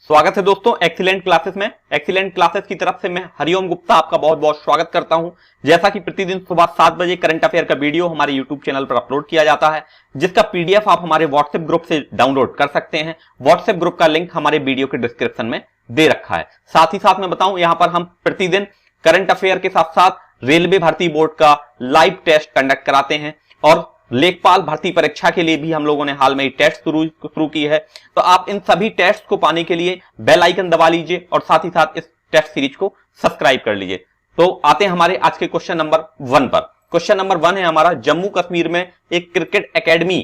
स्वागत है दोस्तों एक्सीलेंट क्लासेस में। एक्सीलेंट क्लासेस की तरफ से मैं हरिओम गुप्ता आपका बहुत बहुत स्वागत करता हूं। जैसा कि प्रतिदिन सुबह 7 बजे करंट अफेयर का वीडियो हमारे यूट्यूब चैनल पर अपलोड किया जाता है, जिसका पीडीएफ आप हमारे व्हाट्सएप ग्रुप से डाउनलोड कर सकते हैं। व्हाट्सएप ग्रुप का लिंक हमारे वीडियो के डिस्क्रिप्शन में दे रखा है। साथ ही साथ मैं बताऊं, यहां पर हम प्रतिदिन करंट अफेयर के साथ साथ रेलवे भर्ती बोर्ड का लाइव टेस्ट कंडक्ट कराते हैं और लेखपाल भर्ती परीक्षा के लिए भी हम लोगों ने हाल में ही टेस्ट शुरू की है। तो आप इन सभी टेस्ट को पाने के लिए बेल आइकन दबा लीजिए और साथ ही साथ इस टेस्ट सीरीज को सब्सक्राइब कर लीजिए। तो आते हैं हमारे आज के क्वेश्चन नंबर 1 पर। क्वेश्चन नंबर 1 है हमारा, जम्मू कश्मीर में एक क्रिकेट एकेडमी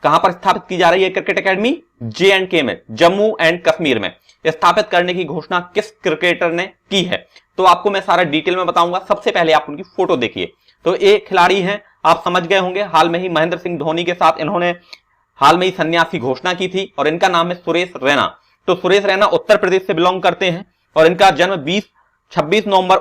कहां पर स्थापित की जा रही है? क्रिकेट एकेडमी J&K में, जम्मू एंड कश्मीर में स्थापित करने की घोषणा किस क्रिकेटर ने की है? तो आपको मैं सारा डिटेल में बताऊंगा। सबसे पहले आप उनकी फोटो देखिए। तो ये खिलाड़ी हैं, आप समझ गए होंगे, हाल में ही महेंद्र सिंह धोनी के साथ इन्होंने हाल में ही संन्यास की घोषणा की थी और इनका नाम है सुरेश रैना। तो सुरेश रैना उत्तर प्रदेश से बिलोंग करते हैं और इनका जन्म 26 नवंबर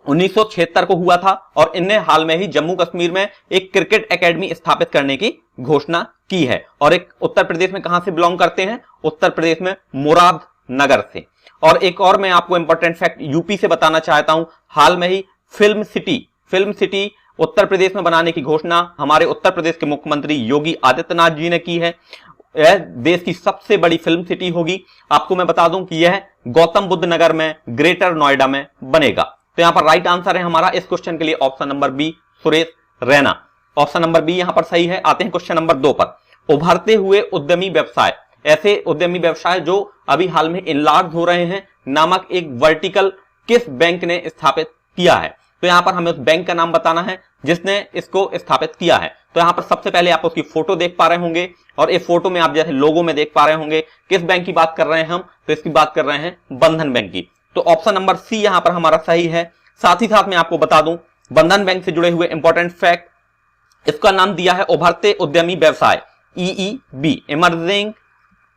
1976 को हुआ था और इनने हाल में ही जम्मू कश्मीर में एक क्रिकेट एकेडमी स्थापित करने की घोषणा की है। और एक उत्तर प्रदेश में कहां से बिलोंग करते हैं? उत्तर प्रदेश में मुरादनगर से। और एक और मैं आपको इंपॉर्टेंट फैक्ट यूपी से बताना चाहता हूं, हाल में ही फिल्म सिटी उत्तर प्रदेश में बनाने की घोषणा हमारे उत्तर प्रदेश के मुख्यमंत्री योगी आदित्यनाथ जी ने की है। यह देश की सबसे बड़ी फिल्म सिटी होगी। आपको मैं बता दूं कि यह गौतम बुद्ध नगर में, ग्रेटर नोएडा में बनेगा। तो यहां पर राइट आंसर है हमारा इस क्वेश्चन के लिए option number B, Suresh Raina. Option number B यहां पर सही है। आते हैं क्वेश्चन नंबर 2 पर। उभरते हुए उद्यमी व्यवसाय, ऐसे उद्यमी व्यवसाय जो अभी हाल में इनलार्ज हो रहे हैं नामक एक वर्टिकल किस बैंक ने स्थापित किया है? तो यहां पर हमें उस बैंक का नाम बताना है जिसने इसको स्थापित किया है। तो यहां पर सबसे पहले आप उसकी फोटो देख पा रहे होंगे और इस फोटो में आप जैसे लोगो में देख पा रहे होंगे किस बैंक की बात कर रहे हैं हम? तो इसकी बात कर रहे हैं बंधन बैंक की। तो ऑप्शन नंबर सी यहां पर हमारा सही है। साथ ही साथ मैं आपको बता दूं, बंधन बैंक से जुड़े हुए इंपॉर्टेंट फैक्ट, इसका नाम दिया है उभरते उद्यमी व्यवसाय, EEB, इमर्जिंग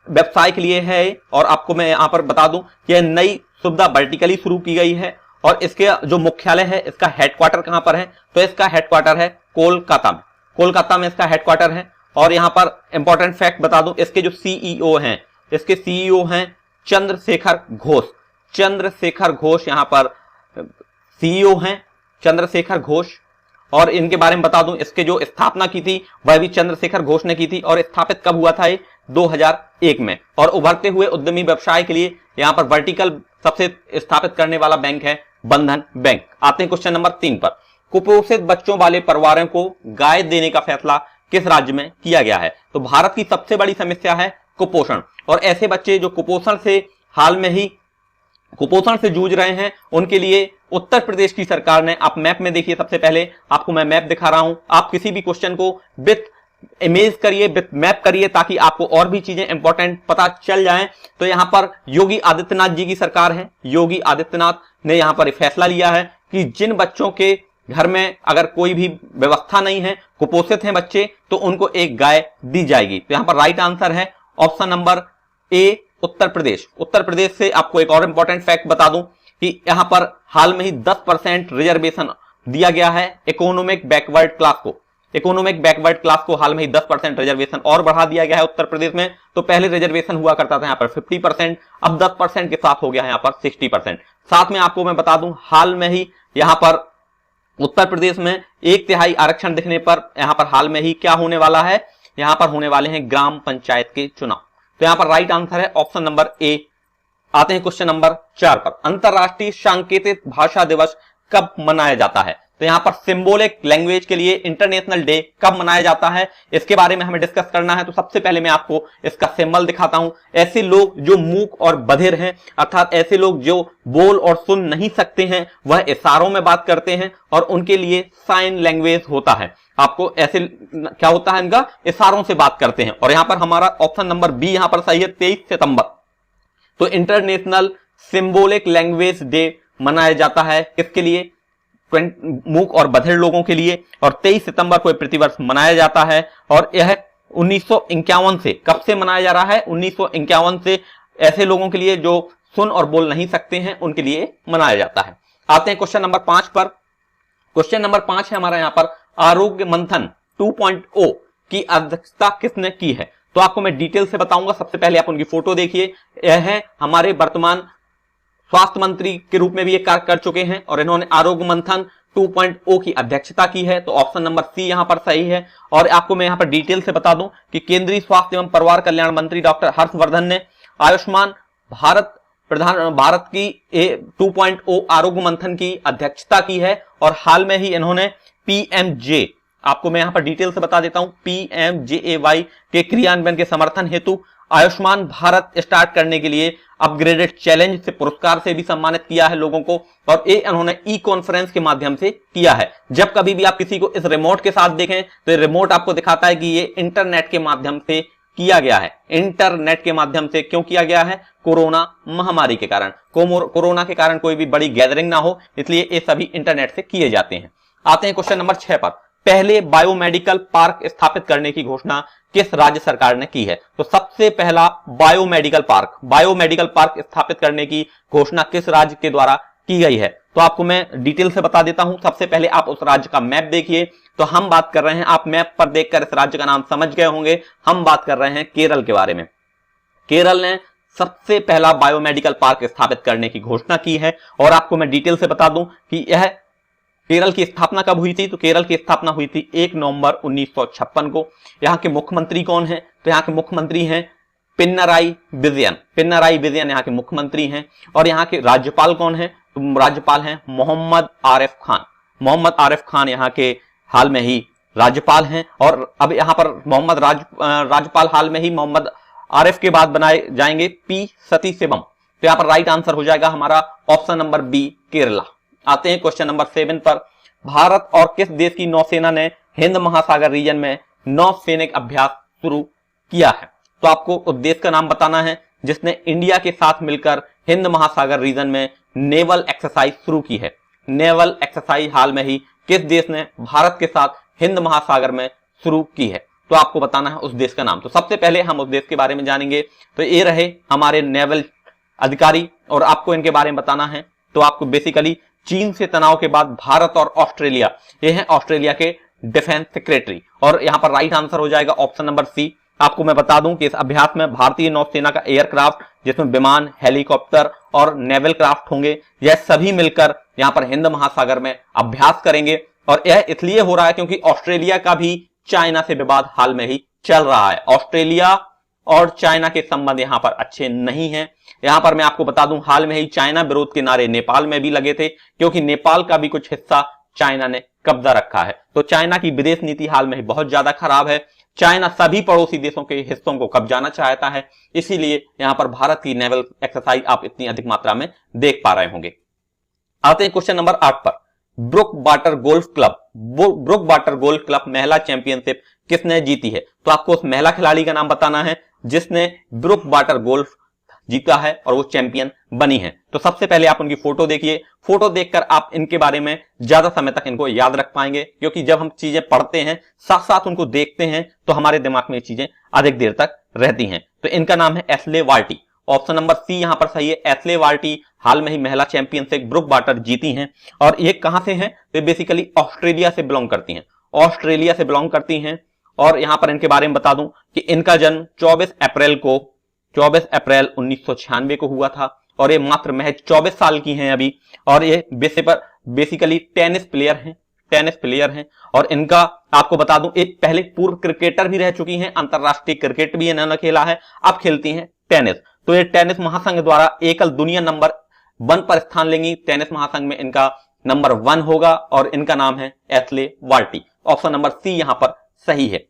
व्यवसाय के लिए है। और आपको मैं यहां पर बता दूं कि यह नई सुविधा वर्टिकली शुरू की गई है और इसके जो मुख्यालय है, इसका हेडक्वार्टर कहां पर है? तो इसका हेडक्वार्टर है कोलकाता में। कोलकाता में इसका हेडक्वार्टर है। और यहां पर इंपॉर्टेंट फैक्ट बता दूं, इसके जो सीईओ हैं, इसके सीईओ हैं चंद्रशेखर घोष। चंद्रशेखर घोष यहां पर सीईओ हैं, चंद्रशेखर घोष। और इनके बारे में बता दूं, इसके जो स्थापना की थी वह भी चंद्रशेखर घोष ने की थी और स्थापित कब हुआ था? 2001 में। और उभरते हुए उद्यमी व्यवसाय के लिए यहां पर वर्टिकल सबसे स्थापित करने वाला बैंक है बंधन बैंक। आते हैं क्वेश्चन नंबर 3 पर। कुपोषित बच्चों वाले परिवारों को गाय देने का फैसला किस राज्य में किया गया है? तो भारत की सबसे बड़ी समस्या है कुपोषण और ऐसे बच्चे जो कुपोषण से हाल में ही कुपोषण से जूझ रहे हैं उनके लिए उत्तर प्रदेश की सरकार ने, आप मैप में देखिए, सबसे पहले आपको मैं मैप दिखा रहा हूं। आप किसी भी क्वेश्चन को विथ इमेज करिए, विथ मैप करिए ताकि आपको और भी चीजें इंपॉर्टेंट पता चल जाएं। तो यहां पर योगी आदित्यनाथ जी की सरकार है। योगी आदित्यनाथ ने यहां पर फैसला लिया है कि जिन बच्चों के घर में अगर कोई भी व्यवस्था नहीं है, कुपोषित हैं बच्चे, तो उनको एक गाय दी जाएगी। तो यहां पर राइट आंसर है option number A, Uttar Pradesh. Uttar Pradesh से आपको एक और इंपॉर्टेंट फैक्ट बता दूं कि यहां पर हाल में ही 10% रिजर्वेशन दिया गया है इकोनॉमिक बैकवर्ड क्लास को। इकोनॉमिक बैकवर्ड क्लास को हाल में ही 10% रिजर्वेशन और बढ़ा दिया गया है उत्तर प्रदेश में। तो पहले रिजर्वेशन हुआ करता था यहां पर 50%, अब 10% के साथ हो गया है यहां पर 60%। साथ में आपको मैं बता दूं, हाल में ही यहां पर उत्तर प्रदेश में 1/3 आरक्षण दिखने पर यहां पर हाल में ही क्या होने वाला है? यहां पर होने वाले हैं ग्राम पंचायत के चुनाव। तो यहां पर राइट आंसर है ऑप्शन नंबर ए। आते हैं क्वेश्चन नंबर 4 पर। अंतरराष्ट्रीय सांकेतिक भाषा दिवस कब मनाया जाता है? तो यहां पर सिंबॉलिक लैंग्वेज के लिए इंटरनेशनल डे कब मनाया जाता है, इसके बारे में हमें डिस्कस करना है। तो सबसे पहले मैं आपको इसका सिंबल दिखाता हूं। ऐसे लोग जो मूक और बधिर हैं, अर्थात ऐसे लोग जो बोल और सुन नहीं सकते हैं, वह इशारों में बात करते हैं और उनके लिए साइन लैंग्वेज होता है। आपको ऐसे क्या होता है? इनका इशारों से बात करते हैं। और यहां पर हमारा ऑप्शन नंबर बी यहां पर सही है, 23 सितंबर। तो इंटरनेशनल सिंबॉलिक लैंग्वेज डे मनाया जाता है किसके लिए? मूक और बधिर लोगों के लिए। और 23 सितंबर को प्रतिवर्ष मनाया जाता है और यह 1951 से, कब से मनाया जा रहा है? 1951 से ऐसे लोगों के लिए जो सुन और बोल नहीं सकते हैं उनके लिए मनाया जाता है। आते हैं क्वेश्चन नंबर 5 पर। क्वेश्चन नंबर 5 है हमारा यहां पर, आरोग्य मंथन 2.0 की अध्यक्षता किसने की है? तो आपको मैं डिटेल से बताऊंगा। सबसे पहले आप उनकी फोटो देखिए, यह है हमारे वर्तमान स्वास्थ्य मंत्री के रूप में भी ये कार्य कर चुके हैं और इन्होंने आरोग्य मंथन 2.0 की अध्यक्षता की है। तो ऑप्शन नंबर सी यहां पर सही है। और आपको मैं यहां पर डिटेल से बता दूं कि केंद्रीय स्वास्थ्य एवं परिवार कल्याण मंत्री डॉक्टर हर्षवर्धन ने आयुष्मान भारत की 2.0 आरोग्य मंथन की अध्यक्षता की है और हाल में ही इन्होंने पीएमजे, आपको मैं यहां पर डिटेल से बता देता हूं, पीएमजेएवाई के क्रियान्वयन के समर्थन हेतु आयुष्मान भारत स्टार्ट करने के लिए अपग्रेडेड चैलेंज से पुरस्कार से भी सम्मानित किया है लोगों को। और ये इन्होंने ई कॉन्फ्रेंस के माध्यम से किया है। जब कभी भी आप किसी को इस रिमोट के साथ देखें तो ये रिमोट आपको दिखाता है कि ये इंटरनेट के माध्यम से किया गया है। इंटरनेट के माध्यम से क्यों किया गया है? कोरोना महामारी के कारण, कोरोना के कारण कोई भी बड़ी गैदरिंग ना हो, इसलिए ये सभी इंटरनेट से किए जाते हैं। आते हैं क्वेश्चन नंबर 6 पर। पहले बायोमेडिकल पार्क स्थापित करने की घोषणा किस राज्य सरकार ने की है? तो सबसे पहला बायोमेडिकल पार्क स्थापित करने की घोषणा किस राज्य के द्वारा की गई है? तो आपको मैं डिटेल से बता देता हूं। सबसे पहले आप उस राज्य का मैप देखिए। तो हम बात कर रहे हैं, आप मैप पर देखकर इस राज्य का नाम समझ गए होंगे, हम बात कर रहे हैं केरल के बारे में। केरल ने सबसे पहला बायोमेडिकल पार्क स्थापित करने की घोषणा की है। और आपको मैं डिटेल से बता दूं कि यह केरल की स्थापना कब हुई थी? तो केरल की स्थापना हुई थी 1 नवंबर 1956 को। यहाँ के मुख्यमंत्री कौन है? तो यहाँ के मुख्यमंत्री हैं पिनराई विजयन यहाँ के मुख्यमंत्री हैं। और यहाँ के राज्यपाल कौन है? तो राज्यपाल हैं मोहम्मद आरिफ खान यहाँ के हाल में ही राज्यपाल हैं। और अब यहाँ पर राज्यपाल हाल में ही मोहम्मद आरिफ के बाद बनाए जाएंगे पी सतीश शिवम। तो यहाँ पर राइट आंसर हो जाएगा हमारा ऑप्शन नंबर बी, केरला। आते हैं क्वेश्चन नंबर 7 पर। भारत और किस देश की नौसेना ने हिंद महासागर रीजन में नौसैनिक अभ्यास शुरू किया है? तो आपको उस देश का नाम बताना है जिसने इंडिया के साथ मिलकर हिंद महासागर रीजन में नेवल एक्सरसाइज शुरू की है। नेवल एक्सरसाइज हाल में ही किस देश ने भारत के साथ हिंद महासागर में शुरू की है? तो आपको बताना है उस देश का नाम। तो सबसे पहले हम उस देश के बारे में जानेंगे। तो ये रहे हमारे नेवल अधिकारी और आपको इनके बारे में बताना है। तो आपको बेसिकली चीन से तनाव के बाद भारत और ऑस्ट्रेलिया, ये है ऑस्ट्रेलिया के डिफेंस सेक्रेटरी। और यहां पर राइट आंसर हो जाएगा ऑप्शन नंबर सी। आपको मैं बता दूं कि इस अभ्यास में भारतीय नौसेना का एयरक्राफ्ट, जिसमें विमान, हेलीकॉप्टर और नेवल क्राफ्ट होंगे, यह सभी मिलकर यहां पर हिंद महासागर में अभ्यास करेंगे। और यह इसलिए हो रहा है क्योंकि ऑस्ट्रेलिया का भी चाइना से विवाद हाल में ही चल रहा है। ऑस्ट्रेलिया और चाइना के संबंध यहां पर अच्छे नहीं हैं। यहां पर मैं आपको बता दूं, हाल में ही चाइना विरोध के नारे नेपाल में भी लगे थे, क्योंकि नेपाल का भी कुछ हिस्सा चाइना ने कब्जा रखा है। तो चाइना की विदेश नीति हाल में ही बहुत ज्यादा खराब है। चाइना सभी पड़ोसी देशों के हिस्सों को कब्जाना चाहता है, इसीलिए यहां पर भारत की नेवल एक्सरसाइज आप इतनी अधिक मात्रा में देख पा रहे होंगे। आते हैं क्वेश्चन नंबर 8 पर। ब्रुक वाटर गोल्फ क्लब महिला चैंपियनशिप किसने जीती है? तो आपको उस महिला खिलाड़ी का नाम बताना है जिसने ब्रुक वाटर गोल्फ जीता है और वो चैंपियन बनी है। तो सबसे पहले आप उनकी फोटो देखिए। फोटो देखकर आप इनके बारे में ज्यादा समय तक इनको याद रख पाएंगे, क्योंकि जब हम चीजें पढ़ते हैं साथ साथ उनको देखते हैं तो हमारे दिमाग में ये चीजें अधिक देर तक रहती हैं। तो इनका नाम है एशले वार्टी। ऑप्शन नंबर सी यहां पर सही है। एशले वार्टी हाल में ही महिला चैंपियनशिप ब्रुक वाटर जीती हैं। और ये कहां से हैं? वे बेसिकली ऑस्ट्रेलिया से बिलोंग करती हैं। और यहां पर इनके बारे में बता दूं कि इनका जन्म 24 अप्रैल 1996 को हुआ था और ये मात्र महज 24 साल की हैं अभी। और ये बेसिकली टेनिस प्लेयर हैं। और इनका आपको बता दूं, एक पहले पूर्व क्रिकेटर भी रह चुकी हैं, अंतरराष्ट्रीय क्रिकेट भी इन्होंने खेला है, अब खेलती हैं टेनिस। तो ये टेनिस महासंघ द्वारा एकल दुनिया नंबर 1 पर स्थान लेंगी। टेनिस महासंघ में इनका नंबर 1 होगा और इनका नाम है एशले वार्टी। ऑप्शन नंबर सी यहां पर सही है।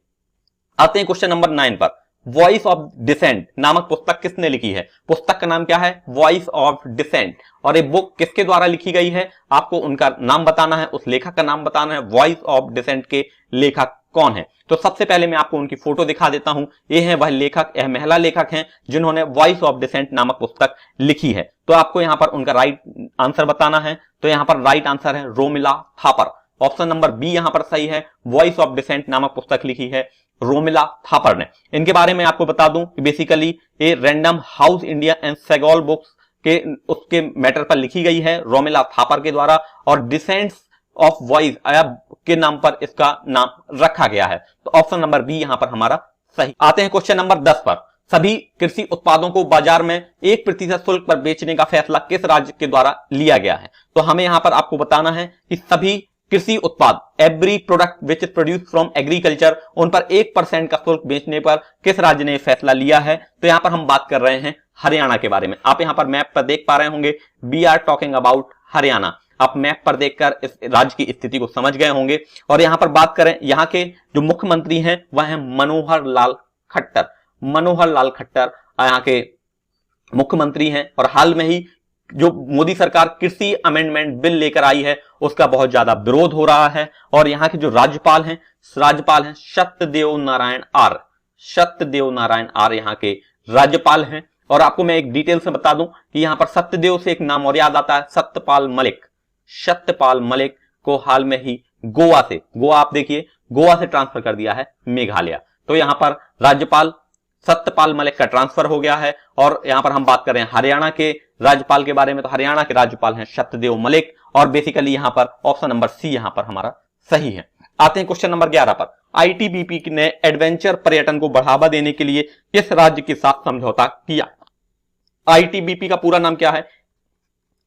आते हैं क्वेश्चन नंबर 9 पर। वॉइस ऑफ डिसेंट नामक पुस्तक किसने लिखी है? पुस्तक का नाम क्या है? Voice of dissent. और ये बुक किसके द्वारा लिखी गई है? आपको उनका नाम बताना है, उस लेखक का नाम बताना है। वॉइस ऑफ डिसेंट के लेखक कौन है? तो सबसे पहले मैं आपको उनकी फोटो दिखा देता हूं। ये है वह लेखक, यह महिला लेखक हैं जिन्होंने वॉइस ऑफ डिसेंट नामक पुस्तक लिखी है। तो आपको यहां पर उनका राइट आंसर बताना है। तो यहां पर राइट आंसर है Romila Thapar. Option number B यहां पर सही है। वॉइस ऑफ डिसेंट नामक पुस्तक लिखी है रोमिला थापर ने। इनके बारे में आपको बता दूं कि बेसिकली ये रैंडम हाउस इंडिया एंड सेगोल बुक्स के उसके मैटर पर लिखी गई है रोमिला थापर के द्वारा। और डिसेंट्स ऑफ वॉइस के नाम पर इसका नाम रखा गया है। तो ऑप्शन नंबर बी यहां पर हमारा सही। आते हैं क्वेश्चन नंबर 10 पर। सभी कृषि उत्पादों को बाजार में 1% शुल्क पर बेचने का फैसला किस राज्य के द्वारा लिया गया है? तो हमें यहां पर आपको बताना है कि सभी कृषि उत्पाद, every product which is produce from agriculture, उन पर 1% का शुल्क बेचने पर किस राज्य ने फैसला लिया है? तो यहां पर हम बात कर रहे हैं हरियाणा के बारे में। आप यहां पर मैप पर देख पा रहे होंगे, we are talking about Haryana. आप मैप पर देखकर इस राज्य की स्थिति को समझ गए होंगे। और यहां पर बात करें, यहां के जो मुख्यमंत्री हैं वह है मनोहर लाल खट्टर। मनोहर लाल खट्टर यहां के मुख्यमंत्री हैं और हाल में ही जो मोदी सरकार कृषि अमेंडमेंट बिल लेकर आई है उसका बहुत ज्यादा विरोध हो रहा है। और यहां के जो राज्यपाल हैं सत्यदेव नारायण आर्य। सत्यदेव नारायण आर्य यहां के राज्यपाल हैं। और आपको मैं एक डिटेल से बता दूं कि यहां पर सत्यदेव से एक नाम और याद आता है, सत्यपाल मलिक। सत्यपाल मलिक को हाल में ही गोवा से, गोवा आप देखिए, गोवा से ट्रांसफर कर दिया है मेघालय। तो यहां पर राज्यपाल सत्यपाल मलिक का ट्रांसफर हो गया है। और यहां पर हम बात कर रहे हैं हरियाणा के राज्यपाल के बारे में, तो हरियाणा के राज्यपाल हैं सत्यदेव मलिक। और बेसिकली यहां पर ऑप्शन नंबर सी यहां पर हमारा सही है। आते हैं क्वेश्चन नंबर 11 पर। आईटीबीपी ने एडवेंचर पर्यटन को बढ़ावा देने के लिए किस राज्य के साथ समझौता किया? आईटीबीपी का पूरा नाम क्या है?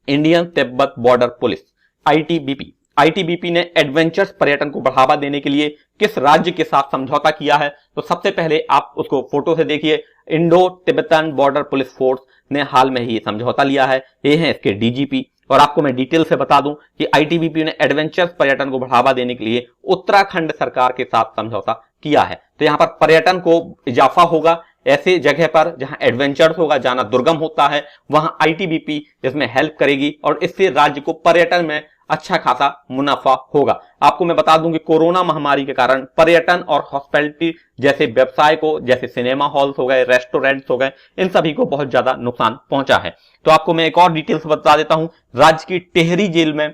Indian Tibet border police, ITBP. ITBP ने एडवेंचर्स पर्यटन को बढ़ावा देने के लिए किस राज्य के साथ समझौता किया है? तो सबसे पहले आप उसको फोटो से देखिए, Indo Tibetan border police force ने हाल में ही समझौता लिया है। ये हैं इसके डीजीपी। और आपको मैं डिटेल से बता दूं कि आईटीबीपी ने एडवेंचर्स पर्यटन को बढ़ावा देने के लिए उत्तराखंड सरकार के साथ समझौता किया है। तो यहां पर पर्यटन को इजाफा होगा, ऐसे जगह पर जहां एडवेंचर्स होगा, जाना दुर्गम होता है, वहां आईटीबीपी इसमें हेल्प करेगी और इससे राज्य को पर्यटन में अच्छा खासा मुनाफा होगा। आपको मैं बता दूं कि कोरोना महामारी के कारण पर्यटन और हॉस्पिटैलिटी जैसे व्यवसाय को, जैसे सिनेमा हॉल्स हो गए, रेस्टोरेंट्स हो गए, इन सभी को बहुत ज्यादा नुकसान पहुंचा है। तो आपको मैं एक और डिटेल्स बता देता हूं। राज्य की टिहरी झील में,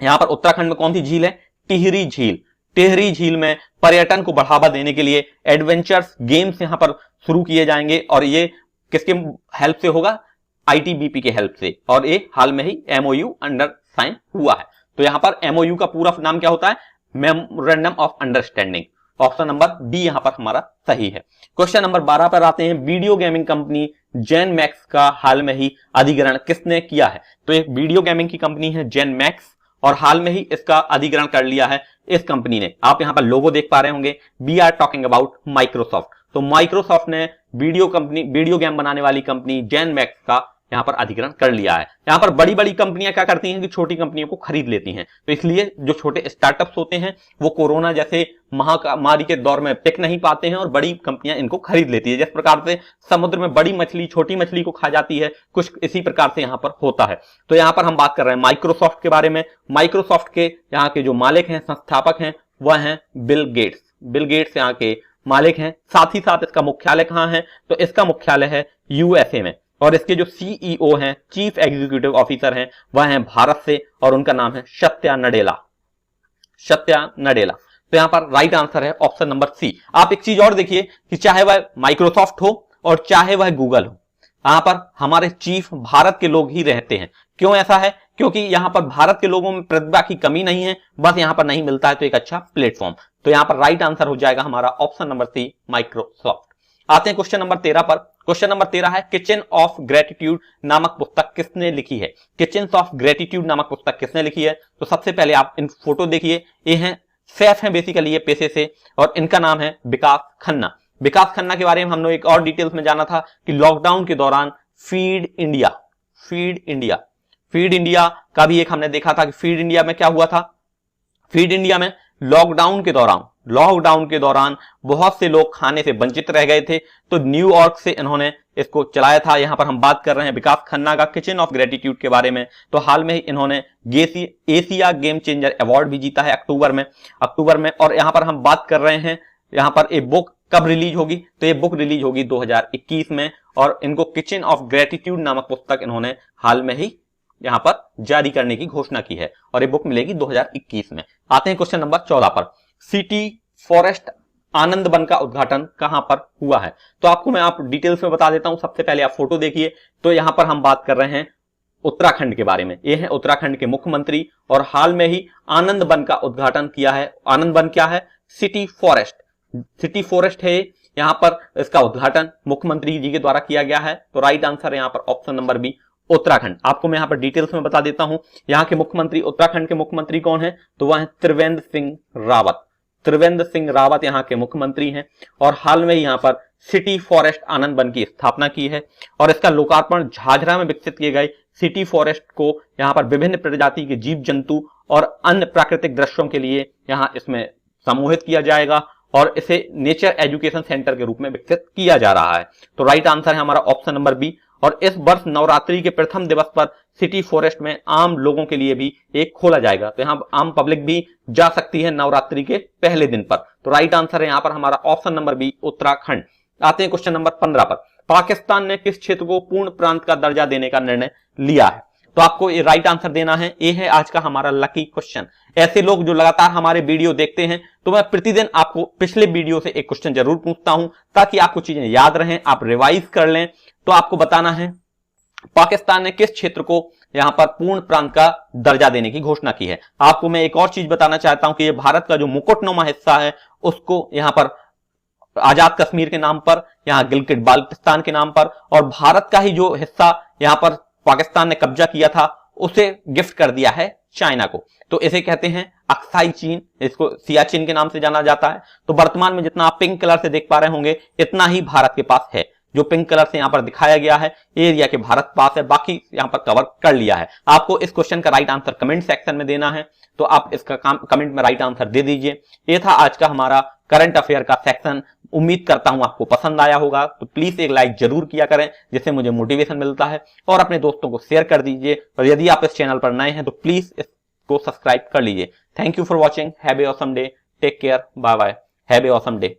यहां पर उत्तराखंड में कौन सी झील है? टिहरी झील। टिहरी झील में पर्यटन को बढ़ावा देने के लिए एडवेंचर्स गेम्स यहां पर शुरू किए जाएंगे। और ये किसके हेल्प से होगा? आईटीबीपी के हेल्प से। और ये हाल में ही एमओयू अंडर साइन हुआ है। तो यहां पर एमओयू का पूरा नाम क्या होता है? Memorandum of understanding. Option number B यहां पर हमारा सही है। क्वेश्चन नंबर 12 पर आते हैं। वीडियो गेमिंग कंपनी जेन मैक्स का हाल में ही अधिग्रहण किसने किया है? तो एक वीडियो गेमिंग की कंपनी है जेन मैक्स और हाल में ही इसका अधिग्रहण कर लिया है इस कंपनी ने। आप यहां पर लोगो देख पा रहे होंगे, we are talking about Microsoft. तो माइक्रोसॉफ्ट ने वीडियो गेम बनाने वाली कंपनी जेन मैक्स का यहां पर अधिग्रहण कर लिया है। यहां पर बड़ी बड़ी कंपनियां क्या करती हैं कि छोटी कंपनियों को खरीद लेती हैं। तो इसलिए जो छोटे स्टार्टअप्स होते हैं वो कोरोना जैसे महामारी के दौर में टिक नहीं पाते हैं और बड़ी कंपनियां इनको खरीद लेती है। जिस प्रकार से समुद्र में बड़ी मछली छोटी मछली को खा जाती है, कुछ इसी प्रकार से यहां पर होता है। तो यहां पर हम बात कर रहे हैं माइक्रोसॉफ्ट के बारे में। माइक्रोसॉफ्ट के यहाँ के जो मालिक हैं, संस्थापक हैं, वह हैं बिल गेट्स। बिल गेट्स यहाँ के मालिक हैं। साथ ही साथ इसका मुख्यालय कहां है? तो इसका मुख्यालय है यूएसए में। और इसके जो सीईओ हैं, चीफ एग्जीक्यूटिव ऑफिसर हैं, वह हैं भारत से और उनका नाम है सत्या नडेला। सत्या नडेला। तो यहां पर राइट आंसर है ऑप्शन नंबर सी। आप एक चीज और देखिए कि चाहे वह माइक्रोसॉफ्ट हो और चाहे वह गूगल हो, यहां पर हमारे चीफ भारत के लोग ही रहते हैं। क्यों ऐसा है? क्योंकि यहां पर भारत के लोगों में प्रतिभा की कमी नहीं है, बस यहां पर नहीं मिलता है तो एक अच्छा प्लेटफॉर्म। तो यहां पर राइट आंसर हो जाएगा हमारा ऑप्शन नंबर सी, माइक्रोसॉफ्ट। आते हैं क्वेश्चन नंबर 13 पर। क्वेश्चन नंबर 13 है, किचन ऑफ ग्रेटिट्यूड नामक पुस्तक किसने लिखी है? किचन ऑफ ग्रेटिट्यूड नामक पुस्तक किसने लिखी है? तो सबसे पहले आप इन फोटो देखिए, ये हैं शेफ हैं बेसिकली ये पेशे से, और इनका नाम है विकास खन्ना। विकास खन्ना के बारे में हमने एक और डिटेल्स में जाना था कि लॉकडाउन के दौरान फीड इंडिया का भी एक हमने देखा था कि फीड इंडिया में क्या हुआ था। फीड इंडिया में लॉकडाउन के दौरान बहुत से लोग खाने से वंचित रह गए थे, तो न्यूयॉर्क से इन्होंने इसको चलाया था। यहां पर हम बात कर रहे हैं विकास खन्ना का किचन ऑफ ग्रेटिट्यूड के बारे में। तो हाल में ही इन्होंने एशिया गेम चेंजर अवार्ड भी जीता है अक्टूबर में। और यहां पर हम बात कर रहे हैं, यहां पर एक बुक कब रिलीज होगी? तो ये बुक रिलीज होगी 2021 में, और इनको किचन ऑफ ग्रेटिट्यूड नामक पुस्तक इन्होंने हाल में ही यहां पर जारी करने की घोषणा की है, और ये बुक मिलेगी 2021 में। आते हैं क्वेश्चन नंबर 14 पर। सिटी फॉरेस्ट आनंद वन का उद्घाटन कहां पर हुआ है? तो आपको मैं डिटेल्स में बता देता हूं। सबसे पहले आप फोटो देखिए, तो यहां पर हम बात कर रहे हैं उत्तराखंड के बारे में। ये है उत्तराखंड के मुख्यमंत्री, और हाल में ही आनंद वन का उद्घाटन किया है। आनंद वन क्या है? सिटी फॉरेस्ट है। यहाँ पर इसका उद्घाटन मुख्यमंत्री जी के द्वारा किया गया है। तो राइट आंसर है यहाँ पर ऑप्शन नंबर बी, उत्तराखंड। आपको मैं यहाँ पर डिटेल्स में बता देता हूं, यहाँ के मुख्यमंत्री, उत्तराखंड के मुख्यमंत्री कौन है, तो वह है त्रिवेंद्र सिंह रावत। त्रिवेंद्र सिंह रावत यहाँ के मुख्यमंत्री हैं और हाल में यहाँ पर सिटी फॉरेस्ट आनंद वन की स्थापना की है और इसका लोकार्पण झाझरा में विकसित किए गए सिटी फॉरेस्ट को यहाँ पर विभिन्न प्रजाति के जीव जंतु और अन्य प्राकृतिक दृश्यों के लिए यहाँ इसमें समूहित किया जाएगा और इसे नेचर एजुकेशन सेंटर के रूप में विकसित किया जा रहा है। तो राइट आंसर है हमारा ऑप्शन नंबर बी। और इस वर्ष नवरात्रि के प्रथम दिवस पर सिटी फॉरेस्ट में आम लोगों के लिए भी एक खोला जाएगा, तो यहाँ आम पब्लिक भी जा सकती है नवरात्रि के पहले दिन पर। तो राइट आंसर है यहाँ पर हमारा ऑप्शन नंबर बी, उत्तराखंड। आते हैं क्वेश्चन नंबर 15 पर। पाकिस्तान ने किस क्षेत्र को पूर्ण प्रांत का दर्जा देने का निर्णय लिया है? तो आपको ये राइट आंसर देना है। ये है आज का हमारा लकी क्वेश्चन। ऐसे लोग जो लगातार हमारे वीडियो देखते हैं, तो मैं प्रतिदिन आपको पिछले वीडियो से एक क्वेश्चन जरूर पूछता हूं ताकि आपको चीजें याद रहें, आप रिवाइज कर लें। तो आपको बताना है पाकिस्तान ने किस क्षेत्र को यहां पर पूर्ण प्रांत का दर्जा देने की घोषणा की है। आपको मैं एक और चीज बताना चाहता हूं कि ये भारत का जो मुकुटनुमा हिस्सा है उसको यहां पर आजाद कश्मीर के नाम पर, यहां गिलगिट बाल्टिस्तान के नाम पर, और भारत का ही जो हिस्सा यहां पर पाकिस्तान ने कब्जा किया था उसे गिफ्ट कर दिया है चाइना को। तो इसे कहते हैं अक्साई चीन, इसको सियाचिन के नाम से जाना जाता है। तो वर्तमान में जितना आप पिंक कलर से देख पा रहे होंगे इतना ही भारत के पास है। जो पिंक कलर से यहां पर दिखाया गया है एरिया के भारत पास है, बाकी यहां पर कवर कर लिया है। आपको इस क्वेश्चन का राइट आंसर कमेंट सेक्शन में देना है, तो आप इसका कमेंट में राइट आंसर दे दीजिए। ये था आज का हमारा करंट अफेयर का सेक्शन। उम्मीद करता हूं आपको पसंद आया होगा, तो प्लीज एक लाइक जरूर किया करें जिससे मुझे मोटिवेशन मिलता है, और अपने दोस्तों को शेयर कर दीजिए। और यदि आप इस चैनल पर नए हैं तो प्लीज इसको सब्सक्राइब कर लीजिए। Thank you for watching. Have a awesome day. Take care. Bye bye. Have a awesome day.